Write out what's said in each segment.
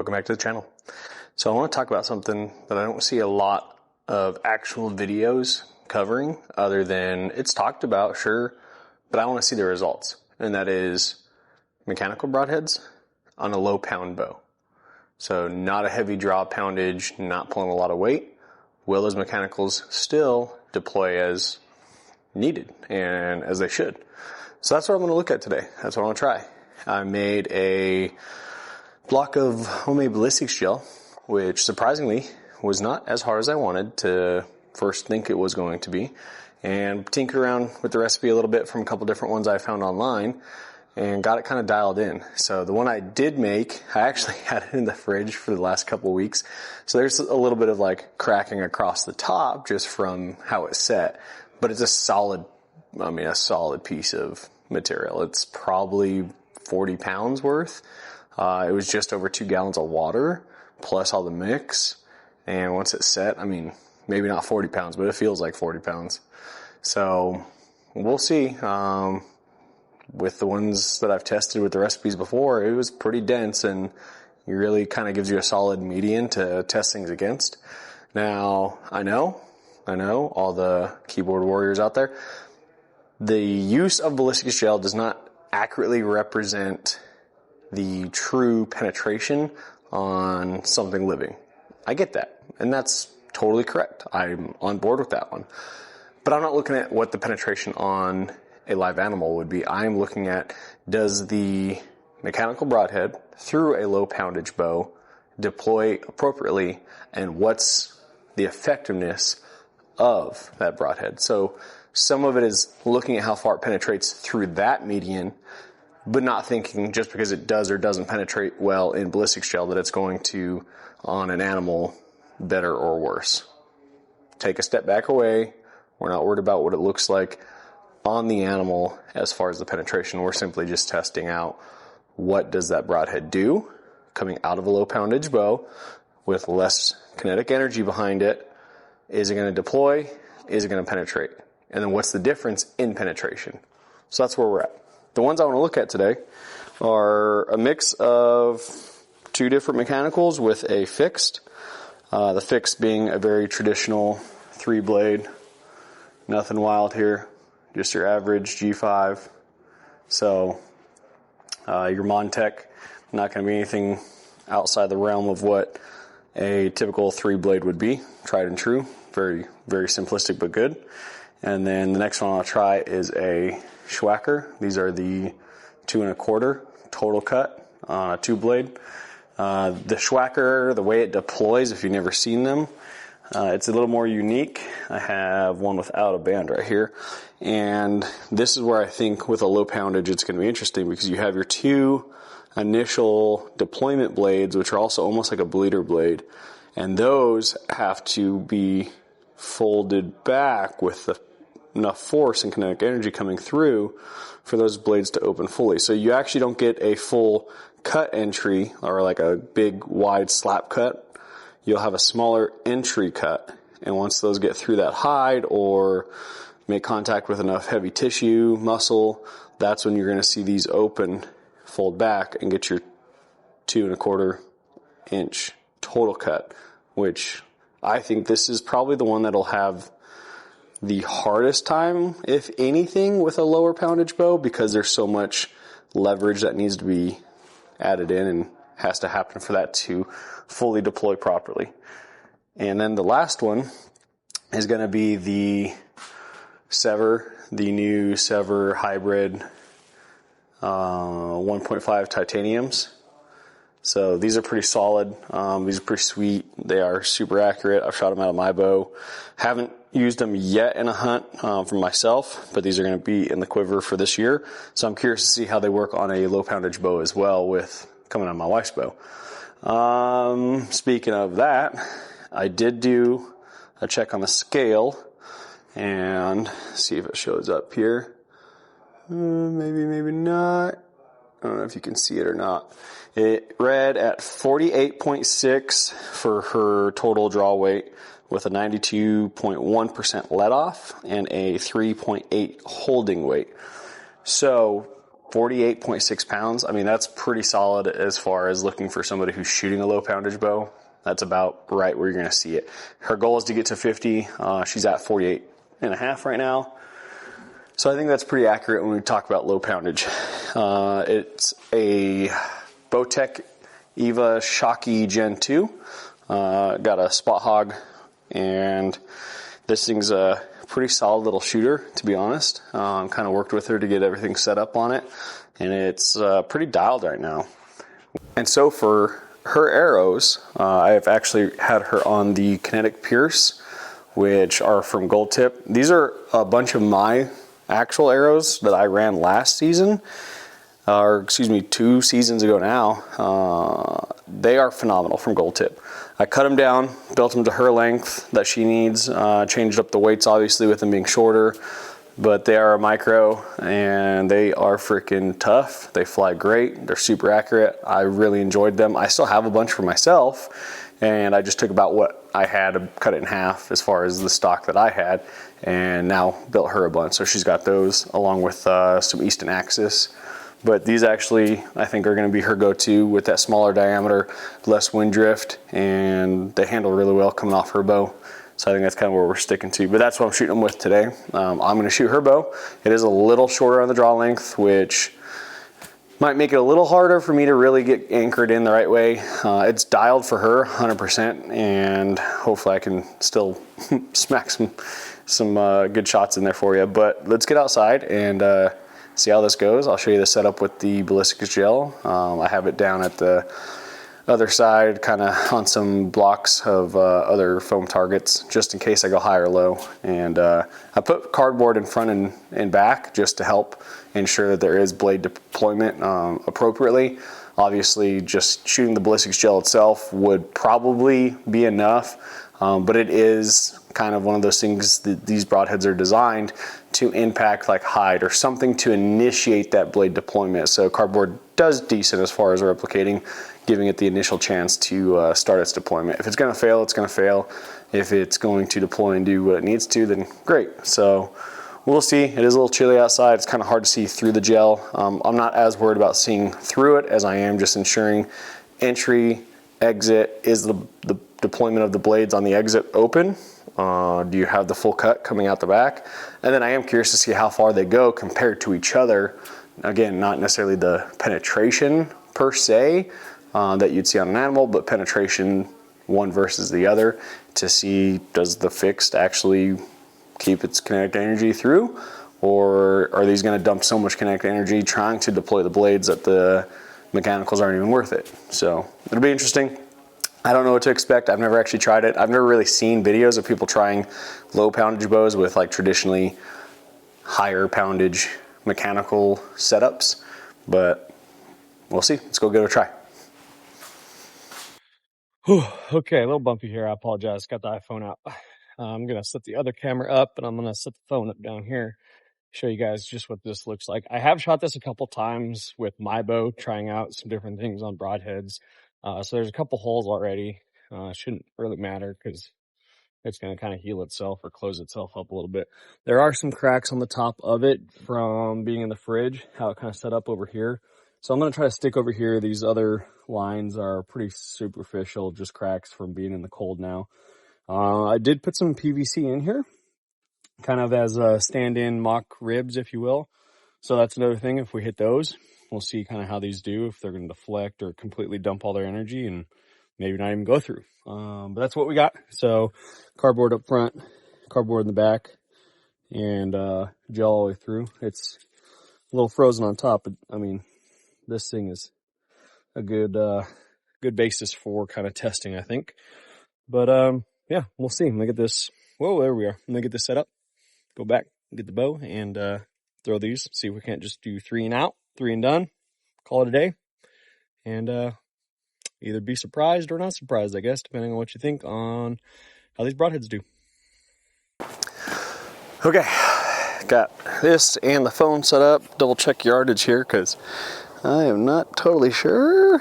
Welcome back to the channel. So I want to talk about something that I don't see a lot of actual videos covering, other than it's talked about, sure, but I want to see the results. And that is mechanical broadheads on a low pound bow. So not a heavy draw poundage, not pulling a lot of weight. Will those mechanicals still deploy as needed and as they should? So that's what I'm going to look at today. That's what I want to try. I made a block of homemade ballistics gel, which surprisingly was not as hard as I wanted to first think it was going to be, and tinkered around with the recipe a little bit from a couple different ones I found online and got it kind of dialed in. So the one I did make, I actually had it in the fridge for the last couple of weeks. So there's a little bit of like cracking across the top just from how it's set, but it's a solid piece of material. It's probably 40 pounds worth. It was just over 2 gallons of water plus all the mix. And once it's set, maybe not 40 pounds, but it feels like 40 pounds. So we'll see. With the ones that I've tested with the recipes before, it was pretty dense, and it really kind of gives you a solid median to test things against. Now, I know all the keyboard warriors out there, the use of ballistics gel does not accurately represent the true penetration on something living. I get that, and that's totally correct. I'm on board with that one. But I'm not looking at what the penetration on a live animal would be. I'm looking at, does the mechanical broadhead through a low poundage bow deploy appropriately, and what's the effectiveness of that broadhead? So some of it is looking at how far it penetrates through that median, but not thinking just because it does or doesn't penetrate well in ballistics gel that it's going to, on an animal, better or worse. Take a step back away. We're not worried about what it looks like on the animal as far as the penetration. We're simply just testing out, what does that broadhead do coming out of a low poundage bow with less kinetic energy behind it? Is it going to deploy? Is it going to penetrate? And then what's the difference in penetration? So that's where we're at. The ones I want to look at today are a mix of 2 different mechanicals with a fixed. The fixed being a very traditional 3-blade, nothing wild here, just your average G5. So your Montech, not going to be anything outside the realm of what a typical 3-blade would be. Tried and true, very, very simplistic but good. And then the next one I'll try is a Schwacker. These are the 2 1/4 total cut on a 2-blade. The Schwacker, the way it deploys, if you've never seen them, it's a little more unique. I have one without a band right here. And this is where I think with a low poundage it's going to be interesting, because you have your 2 initial deployment blades, which are also almost like a bleeder blade. And those have to be folded back with enough force and kinetic energy coming through for those blades to open fully. So you actually don't get a full cut entry or like a big wide slap cut. You'll have a smaller entry cut. And once those get through that hide or make contact with enough heavy tissue, muscle, that's when you're going to see these open, fold back, and get your 2 1/4 inch total cut, which I think this is probably the one that'll have the hardest time, if anything, with a lower poundage bow, because there's so much leverage that needs to be added in and has to happen for that to fully deploy properly. And then the last one is going to be the Sever, the new Sever hybrid 1.5 titaniums. So these are pretty solid. These are pretty sweet. They are super accurate. I've shot them out of my bow. Haven't used them yet in a hunt for myself, but these are going to be in the quiver for this year. So I'm curious to see how they work on a low poundage bow as well, with coming on my wife's bow. Speaking of that, I did do a check on the scale and see if it shows up here. Maybe not. I don't know if you can see it or not. It read at 48.6 for her total draw weight, with a 92.1% let off and a 3.8 holding weight. So 48.6 pounds. I mean, that's pretty solid as far as looking for somebody who's shooting a low poundage bow. That's about right where you're going to see it. Her goal is to get to 50. She's at 48 and a half right now. So I think that's pretty accurate when we talk about low poundage. It's a Bowtech Eva Shocky Gen 2. Got a spot hog, and this thing's a pretty solid little shooter, to be honest. Kind of worked with her to get everything set up on it, and it's pretty dialed right now. And so for her arrows, I've actually had her on the Kinetic Pierce, which are from Gold Tip. These are a bunch of my actual arrows that I ran last season, or excuse me, 2 seasons ago now. They are phenomenal from Gold Tip. I cut them down, built them to her length that she needs, changed up the weights obviously with them being shorter, but they are a micro and they are freaking tough. They fly great. They're super accurate. I really enjoyed them. I still have a bunch for myself, and I just took about what I had, cut it in half as far as the stock that I had, and now built her a bunch. So she's got those along with some Easton Axis. But these actually, I think, are going to be her go-to with that smaller diameter, less wind drift, and they handle really well coming off her bow. So I think that's kind of where we're sticking to. But that's what I'm shooting them with today. I'm going to shoot her bow. It is a little shorter on the draw length, which might make it a little harder for me to really get anchored in the right way. It's dialed for her 100%, and hopefully I can still smack some good shots in there for you. But let's get outside and see how this goes. I'll show you the setup with the ballistics gel. I have it down at the other side, kind of on some blocks of other foam targets, just in case I go high or low. And I put cardboard in front and back just to help ensure that there is blade deployment appropriately. Obviously, just shooting the ballistics gel itself would probably be enough, but it is kind of one of those things that these broadheads are designed to impact like hide or something to initiate that blade deployment. So cardboard does decent as far as replicating, giving it the initial chance to start its deployment. If it's going to fail, it's going to fail. If it's going to deploy and do what it needs to, then great. So we'll see. It is a little chilly outside. It's kind of hard to see through the gel. I'm not as worried about seeing through it as I am just ensuring entry, exit, is the deployment of the blades on the exit open? Do you have the full cut coming out the back? And then I am curious to see how far they go compared to each other. Again, not necessarily the penetration per se that you'd see on an animal, but penetration one versus the other to see, does the fixed actually keep its kinetic energy through, or are these going to dump so much kinetic energy trying to deploy the blades that the mechanicals aren't even worth it? So it'll be interesting. I don't know what to expect. I've never actually tried it. I've never really seen videos of people trying low poundage bows with like traditionally higher poundage mechanical setups, but we'll see. Let's go give it a try. Whew, okay, a little bumpy here. I apologize. Got the iPhone out. I'm going to set the other camera up, and I'm going to set the phone up down here. Show you guys just what this looks like. I have shot this a couple times with my bow, trying out some different things on broadheads. So there's a couple holes already. Shouldn't really matter because it's going to kind of heal itself or close itself up a little bit. There are some cracks on the top of it from being in the fridge, how it kind of set up over here. So I'm going to try to stick over here. These other lines are pretty superficial, just cracks from being in the cold now. I did put some PVC in here, kind of as a stand-in mock ribs, if you will. So that's another thing. If we hit those, we'll see kind of how these do, if they're going to deflect or completely dump all their energy and maybe not even go through. But that's what we got. So cardboard up front, cardboard in the back, and gel all the way through. It's a little frozen on top, but I mean, this thing is a good basis for kind of testing, I think. But yeah, we'll see. I'm gonna get this. Whoa, there we are. I'm gonna get this set up, go back, get the bow, and throw these. See if we can't just do 3 and out, 3 and done, call it a day, and either be surprised or not surprised, I guess, depending on what you think on how these broadheads do. Okay, got this and the phone set up. Double check yardage here because I am not totally sure.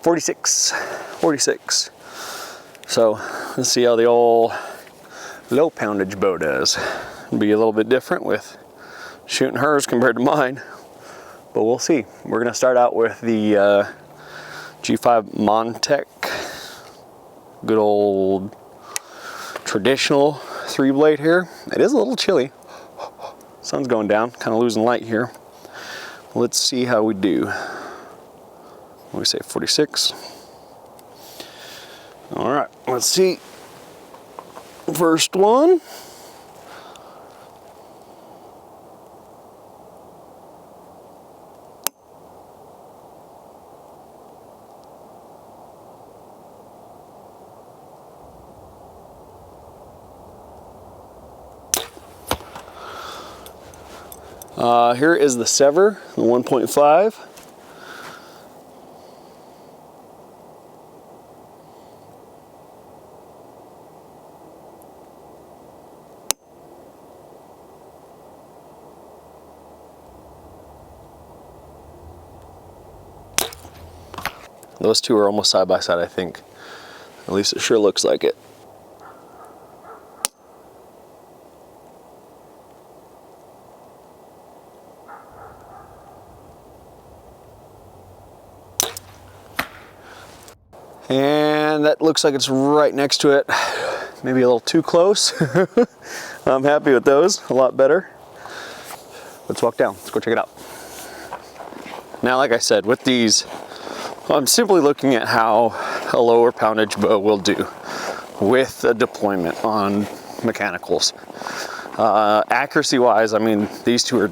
46. So let's see how the old low poundage bow does. It'll be a little bit different with shooting hers compared to mine, but we'll see. We're gonna start out with the G5 Montech, good old traditional 3-blade here. It is a little chilly. Sun's going down, kind of losing light here. Let's see how we do. What do we say, 46? All right, let's see. First one. Here is the Sever, the 1.5. Those two are almost side by side, I think. At least it sure looks like it. And that looks like it's right next to it. Maybe a little too close. I'm happy with those, a lot better. Let's walk down, let's go check it out. Now, like I said, with these, I'm simply looking at how a lower poundage bow will do with a deployment on mechanicals. Accuracy wise, I mean, these two are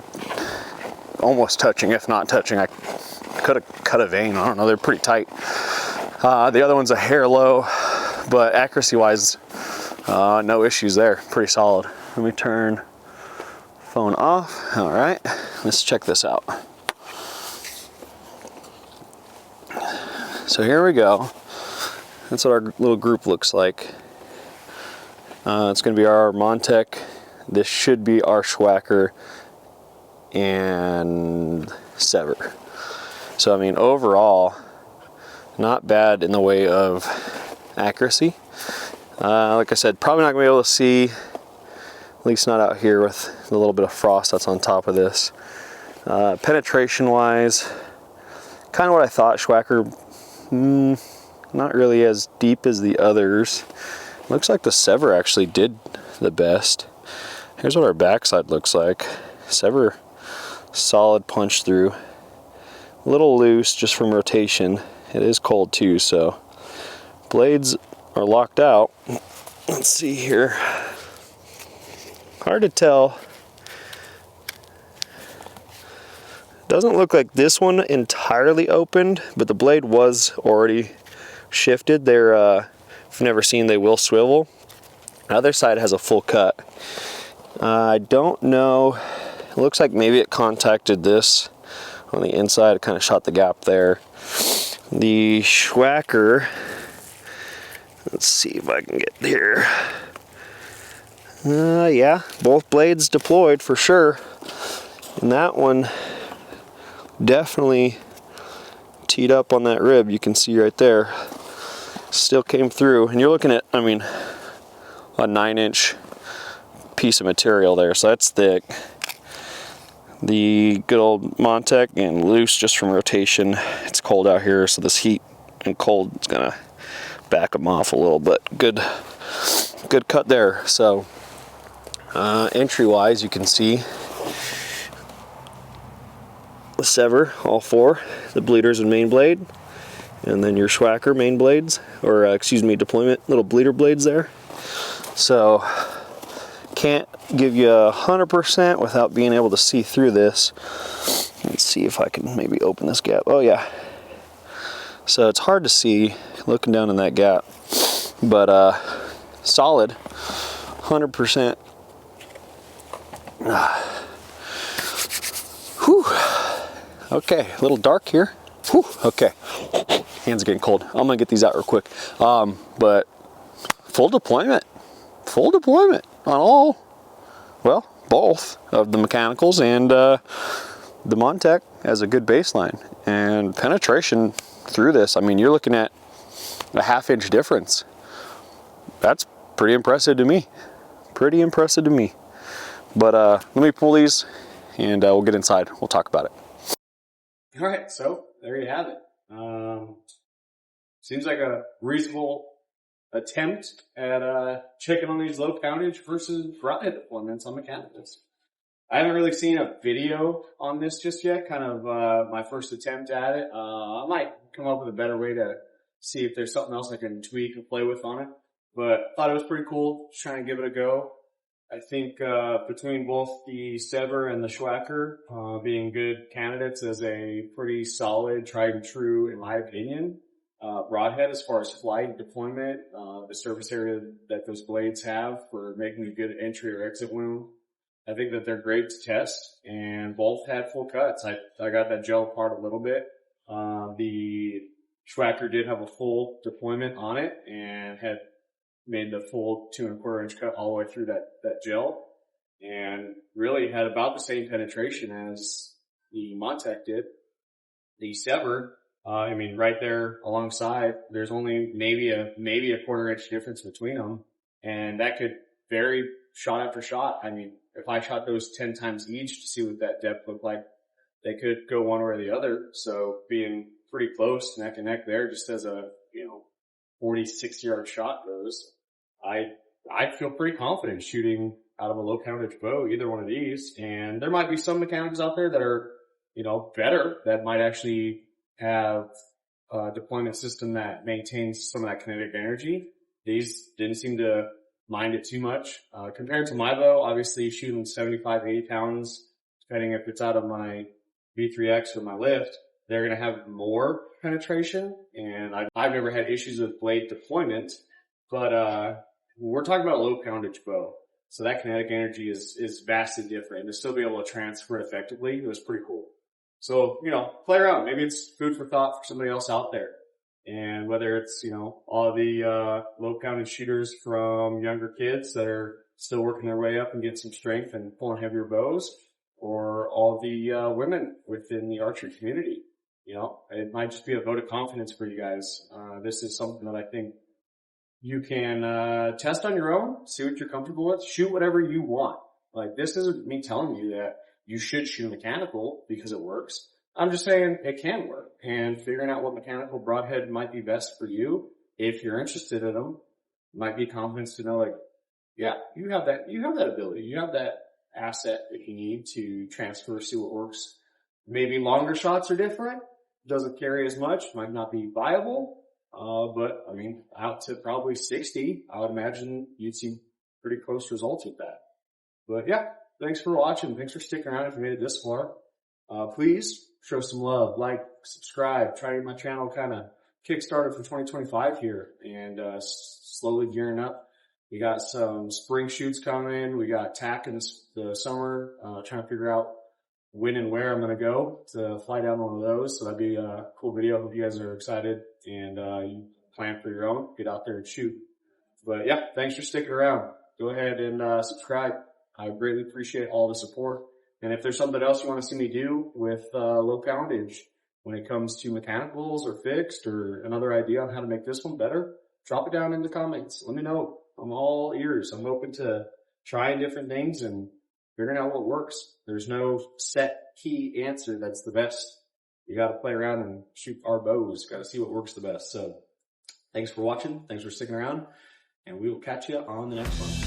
almost touching, if not touching. I could have cut a vein, I don't know, they're pretty tight. The other one's a hair low, but accuracy wise, no issues there, pretty solid. Let me turn phone off. All right, let's check this out. So here we go. That's what our little group looks like. It's gonna be our Montech. This should be our Schwacker and Sever. So I mean, overall, not bad in the way of accuracy. Like I said, probably not gonna be able to see, at least not out here with the little bit of frost that's on top of this. Penetration wise, kind of what I thought. Schwacker, not really as deep as the others. Looks like the Sever actually did the best. Here's what our backside looks like. Sever, solid punch through. A little loose just from rotation. It is cold too, so blades are locked out. Let's see here. Hard to tell. Doesn't look like this one entirely opened, but the blade was already shifted. They're, if you've never seen, they will swivel. The other side has a full cut. I don't know. It looks like maybe it contacted this on the inside. It kind of shot the gap there. The Schwacker, let's see if I can get here. Yeah, both blades deployed for sure. And that one definitely teed up on that rib. You can see right there. Still came through. And you're looking at, I mean, a 9-inch piece of material there. So that's thick. The good old Montech, and loose just from rotation. It's cold out here, so this heat and cold is gonna back them off a little, but good cut there. So entry wise, you can see the Sever, all four, the bleeders and main blade, and then your Schwacker main blades, or excuse me, deployment little bleeder blades there. So can't give you 100% without being able to see through this. Let's see if I can maybe open this gap. Oh yeah. So it's hard to see looking down in that gap, but solid, 100%. Whew. Okay, a little dark here. Whew. Okay, hands are getting cold. I'm gonna get these out real quick. But full deployment on all, well, both of the mechanicals and the Montech as a good baseline. And penetration through this, I mean, you're looking at a 1/2 inch difference. That's pretty impressive to me. But let me pull these and we'll get inside. We'll talk about it. All right, so there you have it. Seems like a reasonable attempt at checking on these low poundage versus broadhead deployments on mechanicals. I haven't really seen a video on this just yet, kind of my first attempt at it. I might come up with a better way to see if there's something else I can tweak and play with on it. But thought it was pretty cool, just trying to give it a go. I think between both the Sever and the Schwacker being good candidates as a pretty solid, tried and true, in my opinion, Broadhead as far as flight deployment, the surface area that those blades have for making a good entry or exit wound. I think that they're great to test, and both had full cuts. I got that gel apart a little bit. The Schwacker did have a full deployment on it and had made the full 2¼ inch cut all the way through that gel, and really had about the same penetration as the Montec did. The Sever, right there alongside, there's only maybe a 1/4 inch difference between them, and that could vary shot after shot. If I shot those 10 times each to see what that depth looked like, they could go one way or the other. So being pretty close, neck and neck there, just as a, 40-60 yard shot goes, I feel pretty confident shooting out of a low poundage bow, either one of these. And there might be some mechanicals out there that are, better, that might actually have a deployment system that maintains some of that kinetic energy. These didn't seem to mind it too much. Compared to my bow, obviously shooting 75, 80 pounds, depending if it's out of my V3X or my lift, they're going to have more penetration. And I've never had issues with blade deployment, but we're talking about a low poundage bow. So that kinetic energy is vastly different. And to still be able to transfer it effectively, it was pretty cool. So, play around. Maybe it's food for thought for somebody else out there. And whether it's, all the low poundage shooters from younger kids that are still working their way up and getting some strength and pulling heavier bows, or all the women within the archery community. It might just be a vote of confidence for you guys. This is something that I think you can test on your own, see what you're comfortable with, shoot whatever you want. Like, this isn't me telling you that you should shoot mechanical because it works. I'm just saying it can work, and figuring out what mechanical broadhead might be best for you, if you're interested in them, might be confidence to know, like, yeah, you have that ability, you have that asset that you need to transfer, see what works. Maybe longer shots are different, doesn't carry as much, might not be viable, but out to probably 60, I would imagine you'd see pretty close results with that. But yeah, thanks for watching, thanks for sticking around if you made it this far. Please show some love, like, subscribe, try to get my channel kind of kickstarted for 2025 here, and slowly gearing up. We got some spring shoots coming. We got TAC in the summer, trying to figure out when and where I'm going to go to fly down one of those. So that'd be a cool video. Hope you guys are excited and you plan for your own. Get out there and shoot. But yeah, thanks for sticking around. Go ahead and subscribe. I greatly appreciate all the support. And if there's something else you want to see me do with low poundage when it comes to mechanicals or fixed, or another idea on how to make this one better, drop it down in the comments. Let me know. I'm all ears. I'm open to trying different things and figuring out what works. There's no set key answer that's the best. You got to play around and shoot our bows. Got to see what works the best. So thanks for watching. Thanks for sticking around, and we will catch you on the next one.